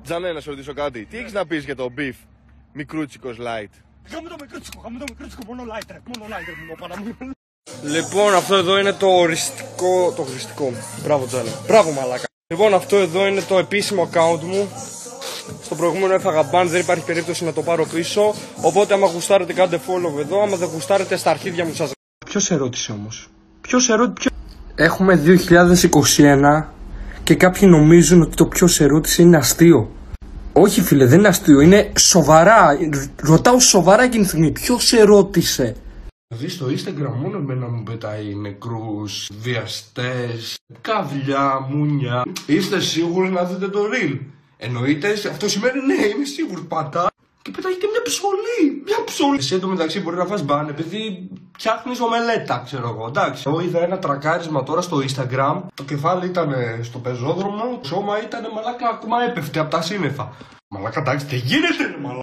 Τζανέ, να σε ρωτήσω κάτι. Τι έχεις να πεις για το beef Μικρούτσικος light? Γάμο το μικρούτσικο, μόνο light ρε, μόνο παρά μου. Λοιπόν, αυτό εδώ είναι το οριστικό. Μπράβο, Τζάνε. Μπράβο, μαλάκα. Λοιπόν, αυτό εδώ είναι το επίσημο account μου. Στο προηγούμενο έφαγα ban, δεν υπάρχει περίπτωση να το πάρω πίσω. Οπότε, άμα γουστάρετε, κάντε follow εδώ. Άμα δεν γουστάρετε, στα αρχίδια μου σας. Ποιος ερώτησε όμως? Έχουμε 2021 και κάποιοι νομίζουν ότι το ποιος ερώτησε είναι αστείο. Όχι, φίλε, δεν είναι αστείο. Είναι σοβαρά. Ρωτάω σοβαρά εκείνη τη στιγμή. Ποιος ερώτησε? Δηλαδή στο Instagram μόνο εμένα μου πετάει νεκρούς, βιαστές, καβλιά, μουνιά. Είστε σίγουροι να δείτε το reel? Εννοείται, αυτό σημαίνει ναι, είμαι σίγουρη. Πατά και πετάει και μια ψωλή. Μια ψωλή. Εσύ εντωμεταξύ μπορεί να φας μπαν επειδή φτιάχνεις ομελέτα, ξέρω εγώ. Εντάξει. Εγώ είδα ένα τρακάρισμα τώρα στο Instagram. Το κεφάλι ήταν στο πεζόδρομο, το σώμα ήταν μαλάκα, ακόμα έπεφτε από τα σύννεφα. Μαλάκα, εντάξει, τι γίνεται, μαλάκα.